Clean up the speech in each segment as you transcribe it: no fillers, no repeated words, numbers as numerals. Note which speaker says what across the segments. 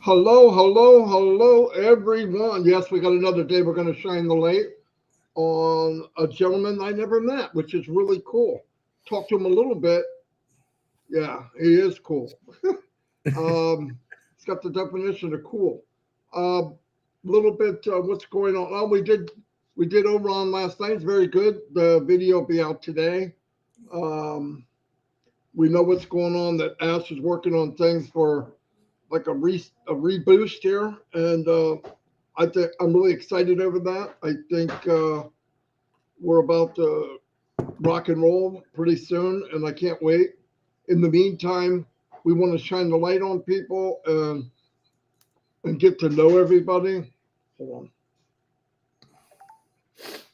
Speaker 1: Hello, hello, hello, everyone. Yes, we got another day. We're going to shine the light on a gentleman I never met, which is really cool. Talk to him a little bit. Yeah, he is cool. It's got the definition of cool. A little bit what's going on. Oh, we did over on last night. It's very good. The video will be out today. Um, we know what's going on. That Ash is working on things for like a reboost here, and I think I'm really excited over that. I think we're about to rock and roll pretty soon, and I can't wait. In the meantime, we want to shine the light on people and get to know everybody. Hold on,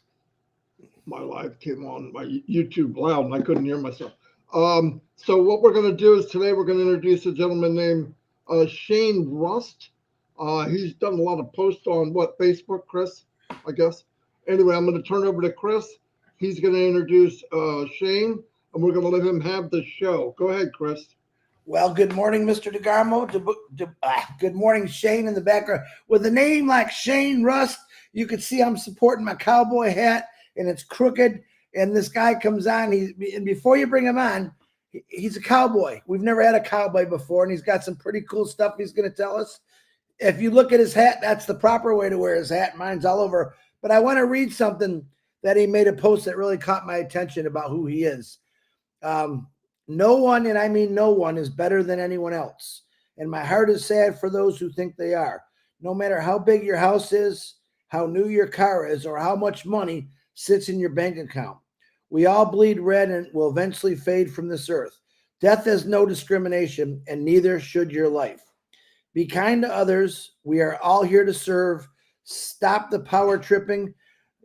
Speaker 1: my live came on my YouTube loud, and I couldn't hear myself. So what we're going to do is today we're going to introduce a gentleman named Shane Rust. He's done a lot of posts on what Facebook, Chris, I guess. Anyway, I'm going to turn over to Chris. He's going to introduce Shane, and we're going to let him have the show. Go ahead, Chris.
Speaker 2: Well, good morning, Mr. DeGarmo. Good morning, Shane in the background. With a name like Shane Rust, you can see I'm supporting my cowboy hat, and it's crooked. And this guy comes on. And before you bring him on, he's a cowboy. We've never had a cowboy before, and he's got some pretty cool stuff he's going to tell us. If you look at his hat, that's the proper way to wear his hat. Mine's all over. But I want to read something that he made a post that really caught my attention about who he is. No one, and I mean no one, is better than anyone else. And my heart is sad for those who think they are. No matter how big your house is, how new your car is, or how much money sits in your bank account. We all bleed red and will eventually fade from this earth. Death has no discrimination, and neither should your life. Be kind to others. We are all here to serve. Stop the power tripping.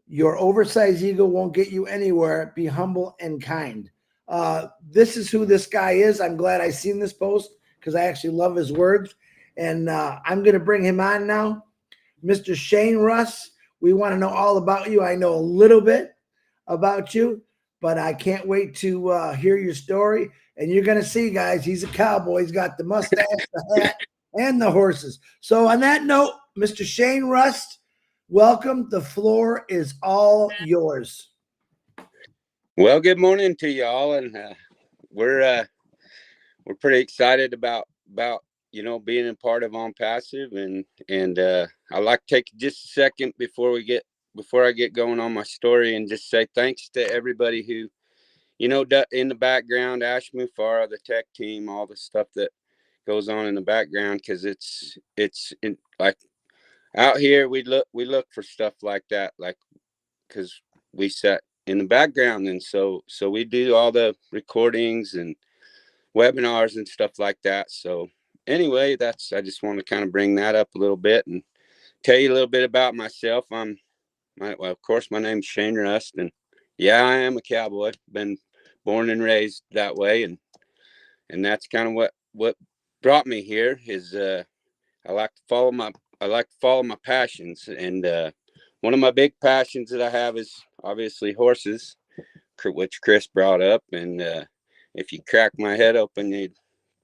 Speaker 2: Your oversized ego won't get you anywhere. Be humble and kind. This is who this guy is. I'm glad I seen this post because I actually love his words. And I'm going to bring him on now. Mr. Shane Rust, we want to know all about you. I know a little bit about you, but I can't wait to hear your story. And you're going to see, guys, he's a cowboy. He's got the mustache, the hat, and the horses. So on that note, Mr. Shane Rust, welcome. The floor is all yours.
Speaker 3: Well, good morning to y'all, and we're pretty excited about being a part of ONPASSIVE, and I'd like to take just a second before I get going on my story and just say thanks to everybody who in the background, Ash Mufara, the tech team, all the stuff that goes on in the background, because it's like out here we look for stuff like that, like because we sat in the background, and so we do all the recordings and webinars and stuff like that. So anyway, I just want to kind of bring that up a little bit and tell you a little bit about myself. Of course, my name's Shane Rust, and yeah, I am a cowboy. Been born and raised that way, and that's kind of what brought me here. Is I like to follow my passions, and one of my big passions that I have is obviously horses, which Chris brought up. And if you crack my head open, a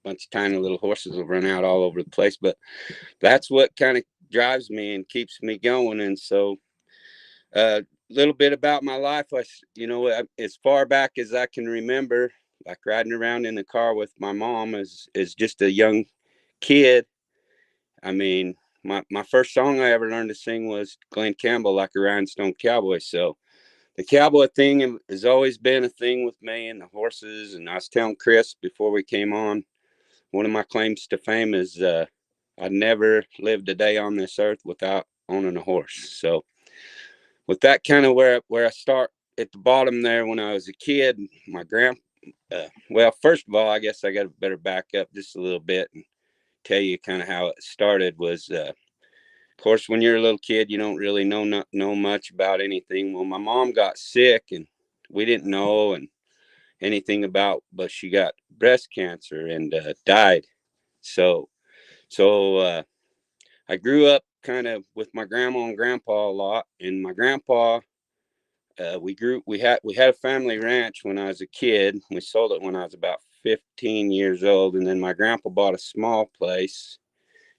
Speaker 3: bunch of tiny little horses will run out all over the place. But that's what kind of drives me and keeps me going. And so a little bit about my life, as far back as I can remember, like riding around in the car with my mom as just a young kid. I mean, my first song I ever learned to sing was Glenn Campbell, Like a Rhinestone Cowboy. So the cowboy thing has always been a thing with me, and the horses. And I was telling Chris before we came on, one of my claims to fame is I never lived a day on this earth without owning a horse. So with that, kind of where I start at the bottom there, when I was a kid, my well, first of all, I guess I got to better back up just a little bit and tell you kind of how it started. Was of course, when you're a little kid, you don't really know much about anything. Well, my mom got sick, and we didn't know anything about, but she got breast cancer and died. So I grew up kind of with my grandma and grandpa a lot, and my grandpa, we had a family ranch when I was a kid. We sold it when I was about 15 years old, and then my grandpa bought a small place,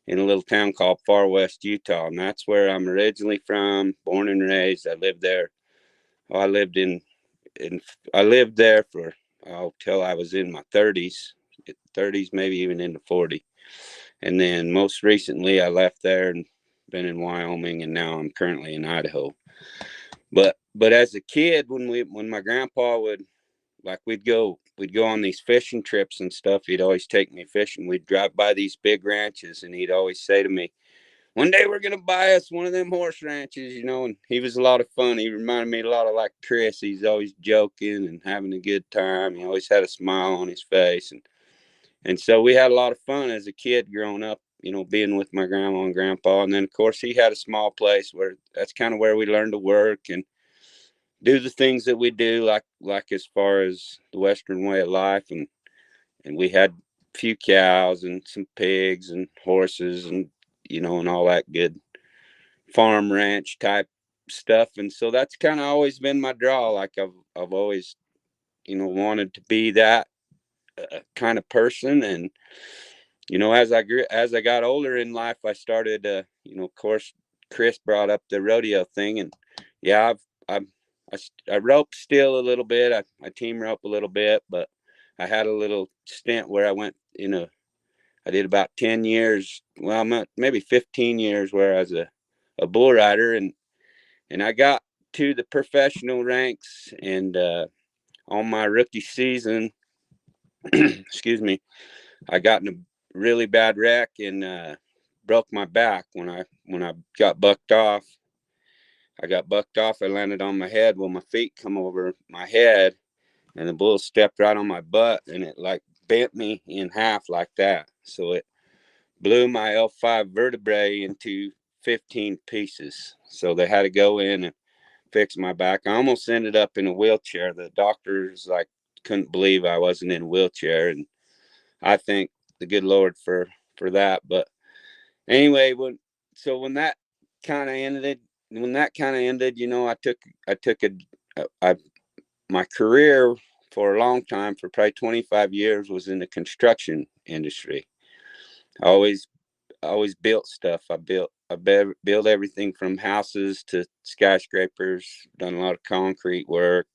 Speaker 3: in a little town called Far West, Utah. And that's where I'm originally from, born and raised. I lived there. Oh, I lived there for, till I was in my 30s, maybe even into 40. And then most recently I left there and been in Wyoming, and now I'm currently in Idaho. But as a kid, when my grandpa would, like, we'd go on these fishing trips and stuff, he'd always take me fishing. We'd drive by these big ranches, and he'd always say to me, one day we're going to buy us one of them horse ranches, you know. And he was a lot of fun. He reminded me a lot of like Chris. He's always joking and having a good time. He always had a smile on his face. And so we had a lot of fun as a kid growing up, you know, being with my grandma and grandpa. And then, of course, he had a small place where that's kind of where we learned to work and do the things that we do, like as far as the Western way of life. And we had a few cows and some pigs and horses and, you know, and all that good farm ranch type stuff. And so that's kind of always been my draw. Like I've always, you know, wanted to be that kind of person. And, you know, as I got older in life, I started, you know, of course, Chris brought up the rodeo thing, and yeah, I rope still a little bit. I team rope a little bit, but I had a little stint where I went, you know, I did about 10 years, well, maybe 15 years where I was a bull rider, and I got to the professional ranks, and on my rookie season, excuse me, I got in a really bad wreck and broke my back when I got bucked off. I got bucked off. I landed on my head. Well, my feet come over my head, and the bull stepped right on my butt, and it like bent me in half like that. So it blew my L5 vertebrae into 15 pieces. So they had to go in and fix my back. I almost ended up in a wheelchair. The doctors like couldn't believe I wasn't in a wheelchair, and I thank the good Lord for that. But anyway, when that kind of ended, you know, I took my career for a long time, for probably 25 years, was in the construction industry. I always built stuff. I built everything from houses to skyscrapers, done a lot of concrete work,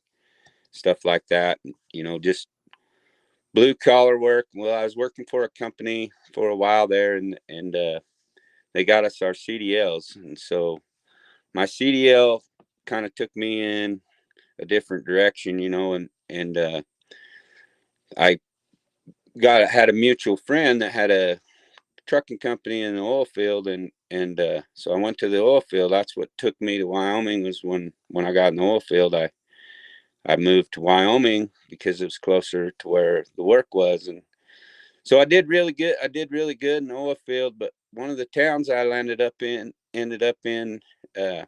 Speaker 3: stuff like that. You know, just blue collar work. Well, I was working for a company for a while there, and they got us our CDLs. And so my CDL kind of took me in a different direction, you know, and I had a mutual friend that had a trucking company in the oil field, and so I went to the oil field. That's what took me to Wyoming. Was when I got in the oil field, I moved to Wyoming because it was closer to where the work was. And so I did really good in the oil field. But one of the towns I ended up in, there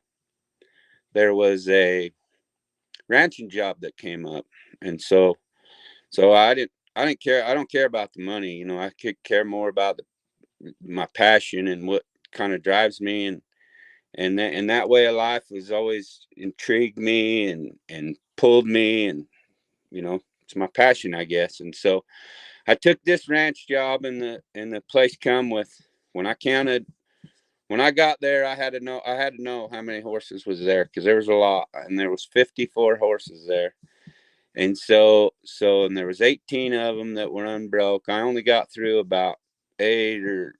Speaker 3: was a ranching job that came up. And so I didn't care. I don't care about the money. You know, I could care more about my passion and what kind of drives me. And that way of life has always intrigued me and pulled me. And, you know, it's my passion, I guess. And so I took this ranch job, and the place come with, when I got there, I had to know how many horses was there, because there was a lot, and there was 54 horses there. And so and there was 18 of them that were unbroke. I only got through about eight or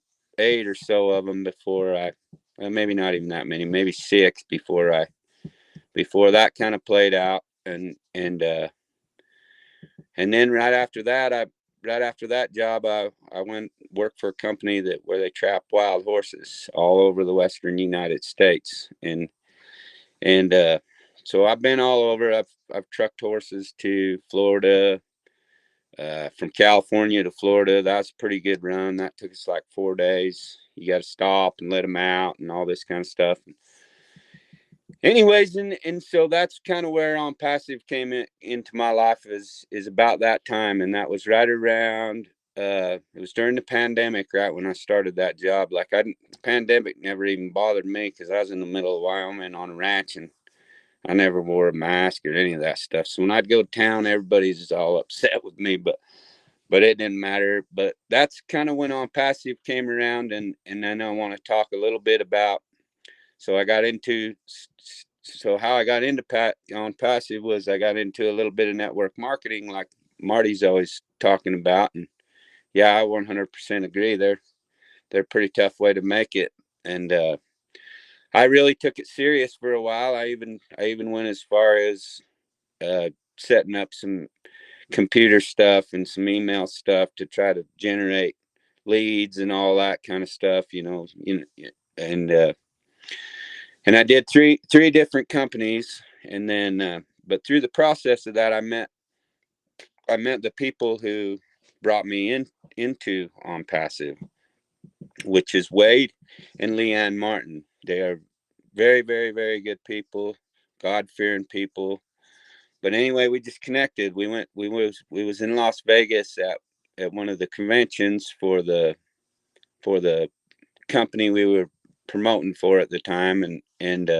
Speaker 3: so of them before maybe not even that many, maybe 6 before that kind of played out. And then right after that job, I went work for a company where they trap wild horses all over the Western United States. And so I've been all over. I've trucked horses to Florida, from California to Florida. That's a pretty good run. That took us like 4 days. You got to stop and let them out and all this kind of stuff. Anyways, and so that's kind of where ONPASSIVE came into my life, is about that time. And that was right around, it was during the pandemic, right when I started that job. Like, the pandemic never even bothered me, because I was in the middle of Wyoming on a ranch, and I never wore a mask or any of that stuff. So when I'd go to town, everybody's all upset with me. but it didn't matter. But that's kind of when ONPASSIVE came around, and then I want to talk a little bit about. So how I got into ONPASSIVE was I got into a little bit of network marketing, like Marty's always talking about, and yeah, I 100% agree. They're a pretty tough way to make it, and I really took it serious for a while. I even went as far as setting up some computer stuff and some email stuff to try to generate leads and all that kind of stuff, and I did three different companies, and then but through the process of that, I met the people who brought me into ONPASSIVE, which is Wade and Leanne Martin. They are very, very, very good people, God-fearing people. But anyway, we just connected. We was in Las Vegas at one of the conventions for the company we were promoting for at the time, and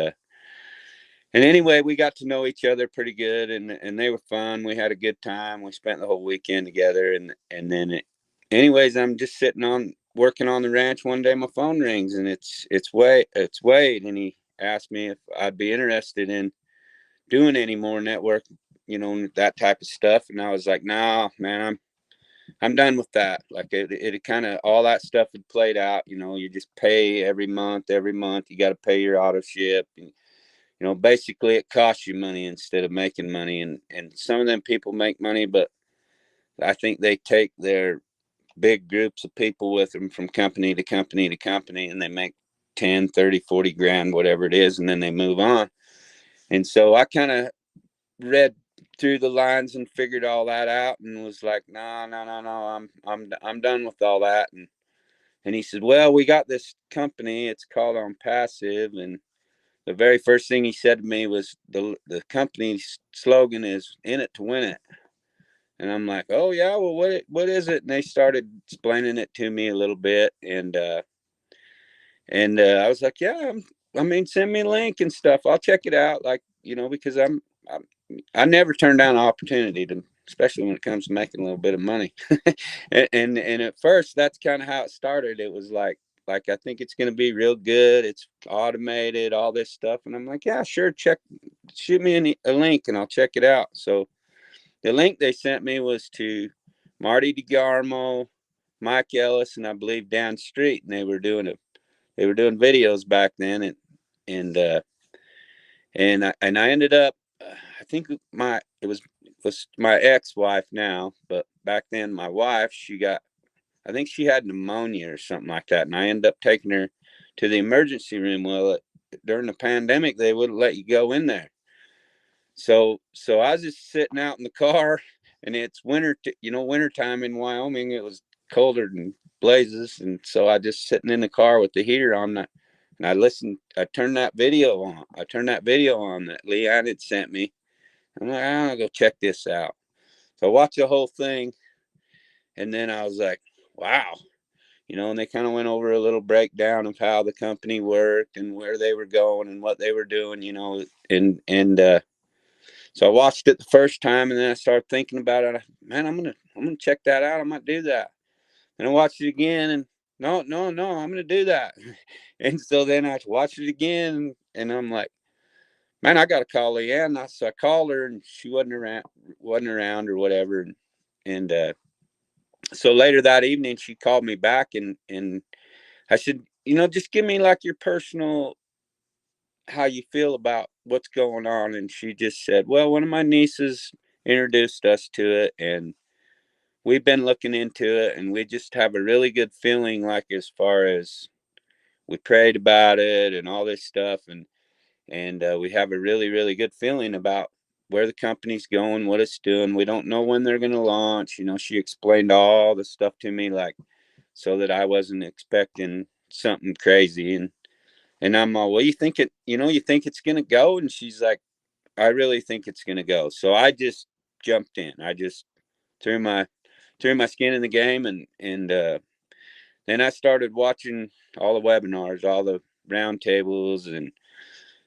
Speaker 3: anyway, we got to know each other pretty good, and they were fun. We had a good time. We spent the whole weekend together, and then anyways, I'm just working on the ranch. One day my phone rings, and it's Wade, and he asked me if I'd be interested in doing any more network, that type of stuff. And I was like, nah, man, I'm done with that. Like it kind of, all that stuff had played out. You just pay every month. You got to pay your auto ship. And, basically it costs you money instead of making money. And some of them people make money, but I think they take their big groups of people with them from company to company to company, and they make 10, 30, 40 grand, whatever it is. And then they move on. And so I kind of read through the lines and figured all that out, and was like, no, I'm done with all that. And he said, well, we got this company, it's called ONPASSIVE, and the very first thing he said to me was the company's slogan is "in it to win it." And I'm like, oh yeah, well, what is it? And they started explaining it to me a little bit, and I was like, yeah, send me a link and stuff. I'll check it out, like, because I never turn down an opportunity to, especially when it comes to making a little bit of money. and at first, that's kind of how it started. It was like I think it's going to be real good. It's automated, all this stuff. And I'm like, yeah, sure. Shoot me a link and I'll check it out. So the link they sent me was to Marty DeGarmo, Mike Ellis, and I believe Dan Street. And they were doing videos back then. And I ended up, I think it was my ex-wife now, but back then my wife, I think she had pneumonia or something like that. And I ended up taking her to the emergency room. Well, during the pandemic, they wouldn't let you go in there. So I was just sitting out in the car, and it's wintertime in Wyoming. It was colder than blazes. And so I just sitting in the car with the heater on, and I turned that video on. That Leanne had sent me. I'm like, I'll go check this out. So I watched the whole thing, and then I was like, wow. And they kind of went over a little breakdown of how the company worked and where they were going and what they were doing, and so I watched it the first time, and then I started thinking about it. Man, I'm gonna check that out. I might do that. And I watched it again, and no, I'm gonna do that. And so then I watched it again, and I'm like, man, I got to call Leanne. So I called her, and she wasn't around or whatever. And so later that evening, she called me back, and I said, just give me like your personal, how you feel about what's going on. And she just said, well, one of my nieces introduced us to it, and we've been looking into it, and we just have a really good feeling, like as far as we prayed about it and all this stuff, and we have a really, really good feeling about where the company's going, what it's doing. We don't know when they're going to launch. She explained all the stuff to me, like, so that I wasn't expecting something crazy. And I'm all, well, you think it's going to go? And she's like, I really think it's going to go. So I just jumped in. I just threw my skin in the game. And then I started watching all the webinars, all the roundtables and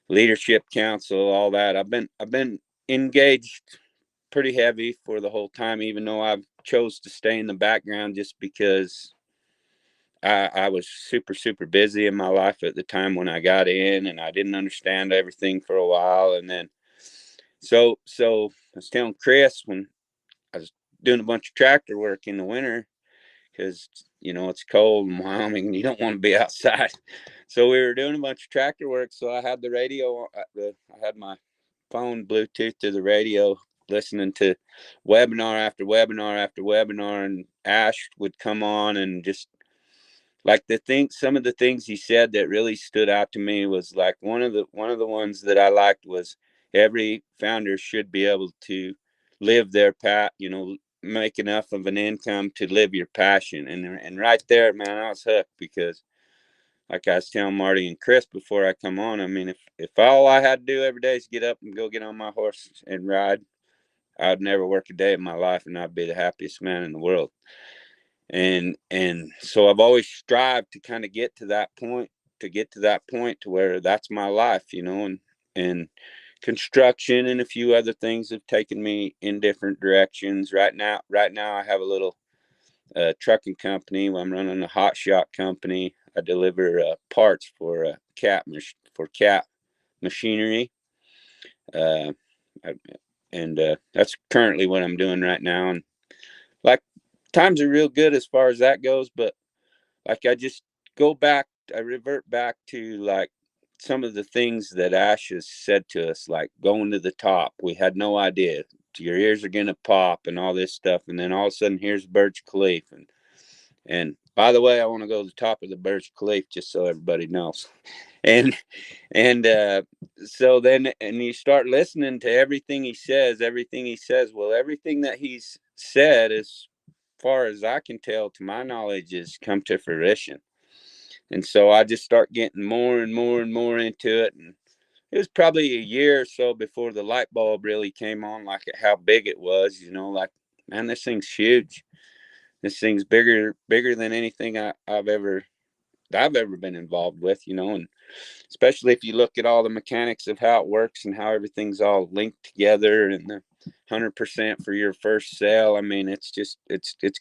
Speaker 3: leadership council, all that. I've been engaged pretty heavy for the whole time, even though I chose to stay in the background just because I was super, super busy in my life at the time when I got in, and I didn't understand everything for a while. And then, so I was telling Chris when I was doing a bunch of tractor work in the winter, because, you know, it's cold in Wyoming and you don't want to be outside. So we were doing a bunch of tractor work. So I had the radio, I had my phone Bluetooth to the radio, listening to webinar after webinar after webinar, and Ash would come on, and just like some of the things he said that really stood out to me was like one of the ones that I liked was every founder should be able to live their you know, make enough of an income to live your passion. And right there, man, I was hooked, because like I was telling Marty and Chris before I come on, I mean, if all I had to do every day is get up and go get on my horse and ride, I'd never work a day in my life, and I'd be the happiest man in the world. And so I've always strived to kind of get to that point, to where that's my life, you know. And construction and a few other things have taken me in different directions. Right now I have a little trucking company where I'm running a hot shot company. I deliver parts for cat machinery, and that's currently what I'm doing right now. And like, times are real good as far as that goes, but like I revert back to like some of the things that Ash has said to us, like going to the top. We had no idea. Your ears are gonna pop and all this stuff, and then all of a sudden here's Burj Khalifa. And by the way, I want to go to the top of the Burj Khalifa, just so everybody knows. And so then, and you start listening to everything he says. Well, everything that he's said, as far as I can tell, to my knowledge, has come to fruition. And so I just start getting more and more and more into it. And it was probably a year or so before the light bulb really came on, like how big it was, you know, like, man, this thing's huge. This thing's bigger than anything I've ever been involved with, you know. And especially if you look at all the mechanics of how it works and how everything's all linked together, and the 100% for your first sale. I mean, it's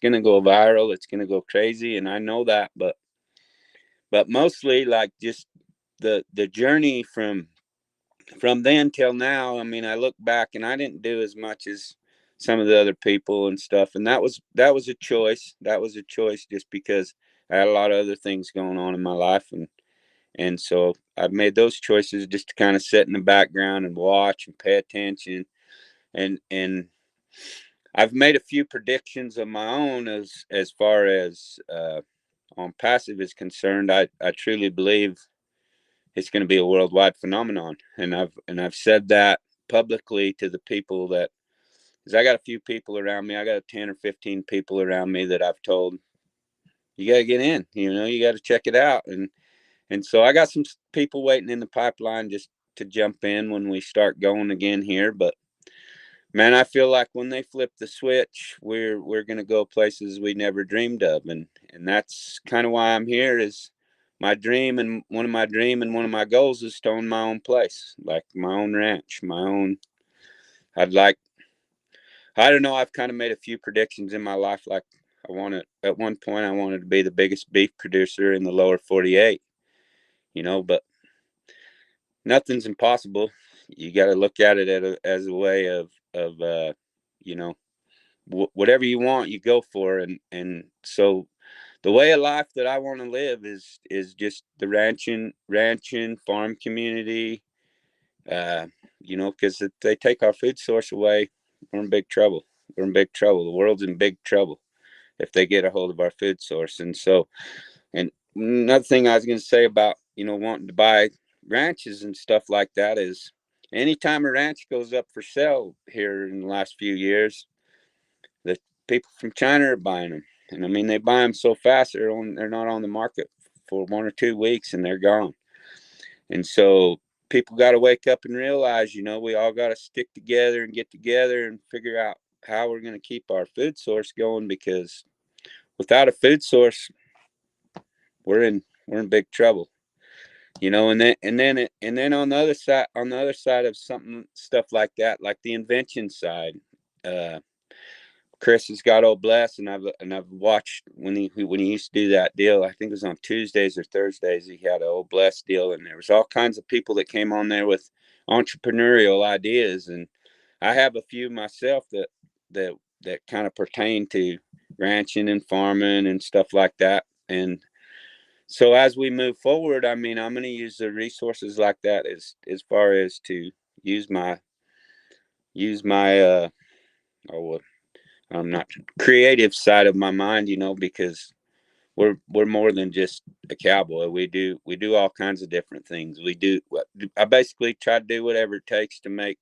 Speaker 3: going to go viral. It's going to go crazy. And I know that, but mostly like just the journey from then till now. I mean, I look back and I didn't do as much as some of the other people and stuff. And that was a choice. Just because I had a lot of other things going on in my life. And so I've made those choices just to kind of sit in the background and watch and pay attention. And I've made a few predictions of my own as far as ONPASSIVE is concerned. I truly believe it's going to be a worldwide phenomenon. And I've said that publicly to the people that, because I got a few people around me. I got 10 or 15 people around me that I've told, you got to get in, you know, you got to check it out. And so I got some people waiting in the pipeline just to jump in when we start going again here. But man, I feel like when they flip the switch, we're going to go places we never dreamed of. And that's kind of why I'm here. Is my dream, and one of my goals is to own my own place, like my own ranch, I don't know. I've kind of made a few predictions in my life. Like at one point, I wanted to be the biggest beef producer in the lower 48, you know, but nothing's impossible. You got to look at it as a way of you know, whatever you want, you go for. And so the way of life that I want to live is just the ranching farm community, you know, because if they take our food source away, we're in big trouble. The world's in big trouble if they get a hold of our food source. And so, and another thing I was going to say about, you know, wanting to buy ranches and stuff like that is, anytime a ranch goes up for sale here in the last few years, the people from China are buying them. And I mean, they buy them so fast, they're not on the market for 1 or 2 weeks and they're gone. And so people got to wake up and realize, you know, we all got to stick together and get together and figure out how we're going to keep our food source going, because without a food source, we're in big trouble, you know. And then on the other side of stuff like that, like the invention side, Chris has got Old Bless, and I've watched when he used to do that deal. I think it was on Tuesdays or Thursdays. He had an Old Bless deal, and there was all kinds of people that came on there with entrepreneurial ideas, and I have a few myself that kind of pertain to ranching and farming and stuff like that. And so as we move forward, I mean, I'm going to use the resources like that as far as to use my I'm not creative side of my mind, you know, because we're more than just a cowboy. We do all kinds of different things. I basically try to do whatever it takes to make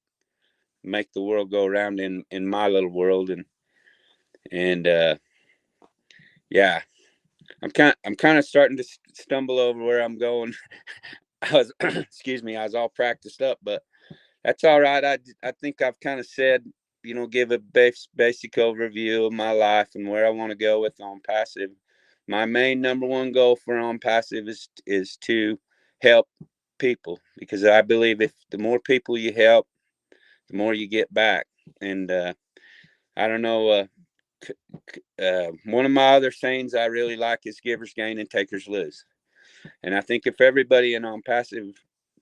Speaker 3: the world go around in my little world. And yeah, I'm kind of starting to stumble over where I'm going. I was excuse me, I was all practiced up, but that's all right. I think I've kind of said, you know, give a basic overview of my life and where I want to go with ONPASSIVE. My main number one goal for ONPASSIVE is to help people, because I believe if the more people you help, the more you get back. And I don't know, one of my other sayings I really like is givers gain and takers lose. And I think if everybody in ONPASSIVE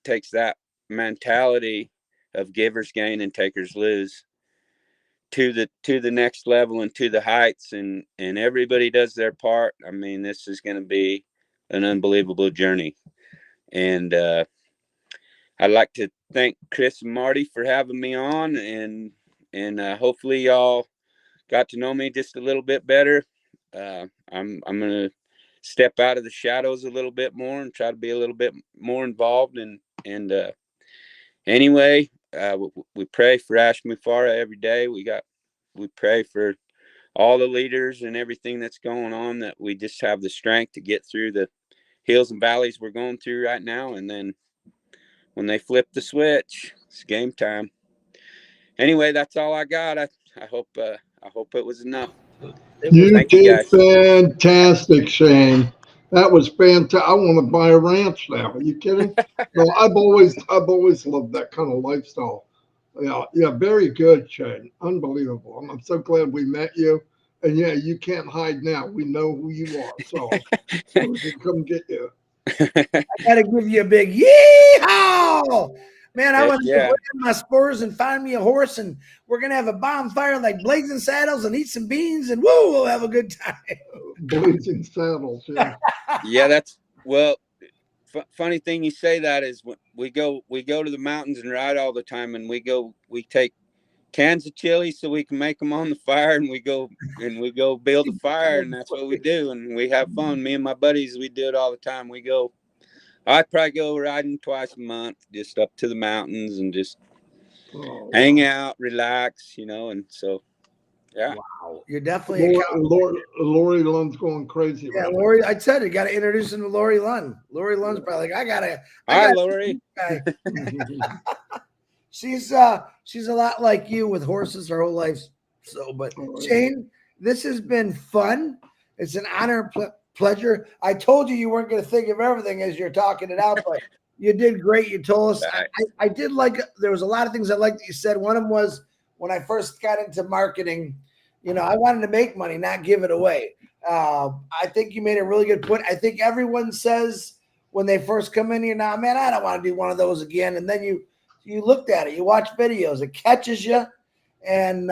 Speaker 3: takes that mentality of givers gain and takers lose to the next level and to the heights, and everybody does their part, I mean, this is going to be an unbelievable journey. And I'd like to thank Chris and Marty for having me on, and hopefully y'all got to know me just a little bit better. I'm going to step out of the shadows a little bit more and try to be a little bit more involved. And anyway, we pray for Ashmufara every day. We pray for all the leaders and everything that's going on, that we just have the strength to get through the hills and valleys we're going through right now. And then when they flip the switch, it's game time. Anyway, that's all I got. I hope it was enough.
Speaker 1: You
Speaker 3: Thank you,
Speaker 1: did
Speaker 3: guys.
Speaker 1: fantastic, Shane. That was fantastic. I want to buy a ranch now. Are you kidding? No, I've always loved that kind of lifestyle. Yeah, very good, Shane. Unbelievable. I'm so glad we met you. And yeah, you can't hide now. We know who you are. So we can come get you.
Speaker 2: I gotta give you a big yeehaw, man. I want to
Speaker 3: Yeah.
Speaker 2: put in my spurs and find me a horse, and we're gonna have a bonfire like Blazing Saddles and eat some beans, and woo, we'll have a good time.
Speaker 1: Blazing Saddles, yeah.
Speaker 3: Yeah, that's well. Funny thing you say that is, we go to the mountains and ride all the time, and we take cans of chili so we can make them on the fire, and we go build a fire, and that's what we do, and we have fun. Me and my buddies, we do it all the time. I probably go riding twice a month, just up to the mountains and just hang out, relax, you know. And so, yeah.
Speaker 2: Wow, you're definitely
Speaker 1: Lori Lund's going crazy.
Speaker 2: Yeah,
Speaker 1: right
Speaker 2: Lori. I said you got to introduce him to Lori Lund. Lori Lund's probably like,
Speaker 3: Hi, Lori.
Speaker 2: She's a lot like you with horses her whole life. So, but Shane, this has been fun. It's an honor and pleasure. I told you weren't going to think of everything as you're talking it out, but you did great. You told us. I did like. There was a lot of things I liked that you said. One of them was when I first got into marketing. You know, I wanted to make money, not give it away. I think you made a really good point. I think everyone says when they first come in here, now, man, I don't want to do one of those again. And then you looked at it, you watch videos, it catches you, and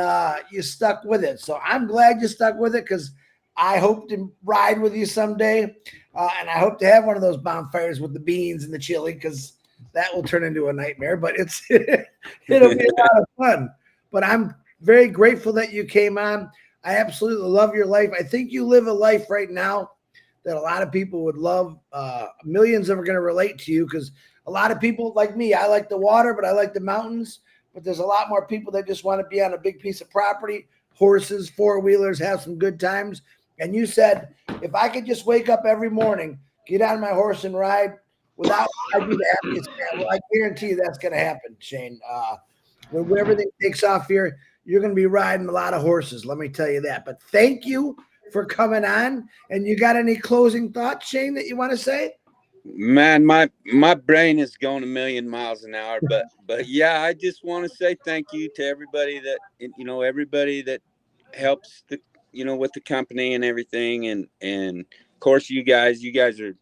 Speaker 2: you stuck with it. So I'm glad you stuck with it, because I hope to ride with you someday. And I hope to have one of those bonfires with the beans and the chili, because that will turn into a nightmare, but it'll be a lot of fun. But I'm very grateful that you came on. I absolutely love your life. I think you live a life right now that a lot of people would love. Millions of them are going to relate to you, because a lot of people like me, I like the water, but I like the mountains. But there's a lot more people that just want to be on a big piece of property, horses, four-wheelers, have some good times. And you said, if I could just wake up every morning, get on my horse and ride, I'd be the happiest man. Well, I guarantee you that's going to happen, Shane. When everything takes off here, you're going to be riding a lot of horses. Let me tell you that. But thank you for coming on. And you got any closing thoughts, Shane, that you want to say?
Speaker 3: Man, my brain is going a million miles an hour, but yeah, I just want to say thank you to everybody that, everybody that helps with the company and everything, and of course you guys are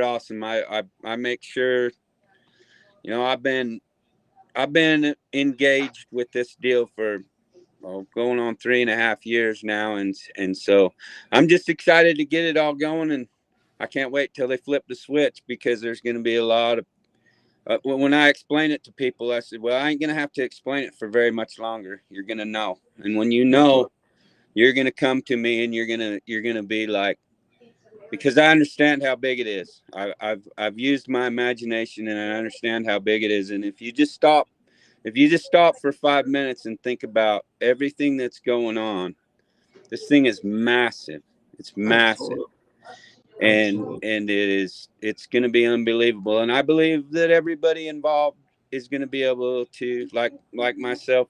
Speaker 3: awesome. I make sure, I've been engaged with this deal for going on 3.5 years now, and so I'm just excited to get it all going, and I can't wait till they flip the switch, because there's going to be a lot of when I explain it to people, I said, well, I ain't going to have to explain it for very much longer. You're going to know, and when you know, you're going to come to me, and you're going to be like, because I understand how big it is. I've used my imagination, and I understand how big it is, and if you just stop for 5 minutes and think about everything that's going on, this thing is massive. It's massive. And it's going to be unbelievable. And I believe that everybody involved is going to be able to, like myself.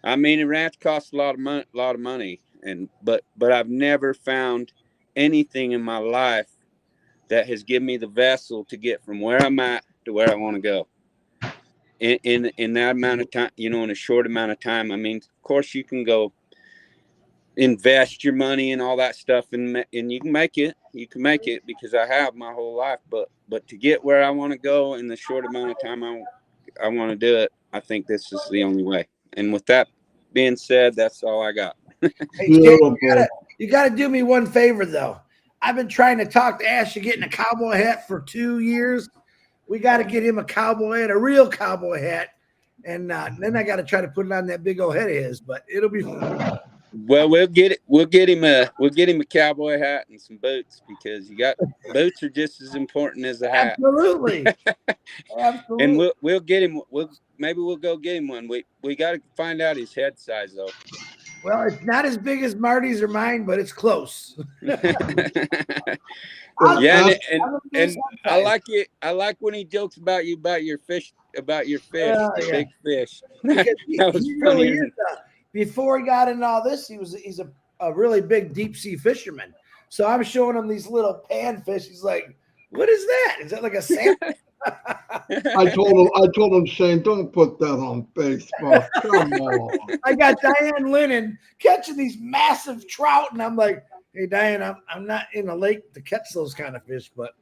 Speaker 3: I mean, a ranch costs a lot of money, but I've never found anything in my life that has given me the vessel to get from where I'm at to where I want to go in that amount of time, in a short amount of time. I mean, of course you can go invest your money and all that stuff, and you can make it because I have my whole life, but to get where I want to go in the short amount of time I want to do it, I think this is the only way. And with that being said, that's all I got.
Speaker 2: Hey, Jay, you gotta do me one favor though. I've been trying to talk to Ash to getting a cowboy hat for 2 years. We got to get him a cowboy hat, a real cowboy hat, and then I got to try to put it on that big old head of his. But it'll be fun.
Speaker 3: Well, we'll get him a cowboy hat and some boots, because boots are just as important as a hat.
Speaker 2: Absolutely. Absolutely.
Speaker 3: And we'll get him. Maybe we'll go get him one. We got to find out his head size though.
Speaker 2: Well, it's not as big as Marty's or mine, but it's close.
Speaker 3: Yeah, and I like it. I like when he jokes about your fish, big fish. That was
Speaker 2: he
Speaker 3: funny.
Speaker 2: really is, before he got into all this, he's a really big deep sea fisherman. So I'm showing him these little panfish. He's like, "What is that? Is that like a salmon?"
Speaker 1: I told him, Shane, don't put that on Facebook. Come on.
Speaker 2: I got Diane Lennon catching these massive trout, and I'm like, "Hey, Diane, I'm not in a lake to catch those kind of fish." But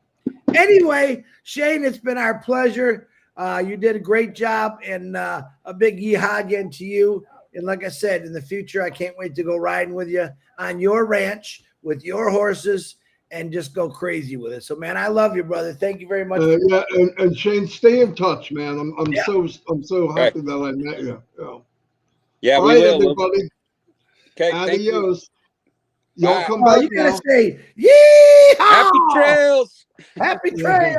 Speaker 2: anyway, Shane, it's been our pleasure. You did a great job, and a big yeehaw again to you. And like I said, in the future, I can't wait to go riding with you on your ranch with your horses and just go crazy with it. So, man, I love you, brother. Thank you very much.
Speaker 1: Yeah, and Shane, stay in touch, man. I'm so happy that I met you.
Speaker 3: Yeah,
Speaker 1: all
Speaker 3: we
Speaker 1: right,
Speaker 3: will.
Speaker 1: everybody.
Speaker 3: Okay,
Speaker 1: adios. Y'all come back
Speaker 2: you gotta
Speaker 1: now.
Speaker 2: say, yeehaw!
Speaker 3: Happy trails.
Speaker 2: Happy trails.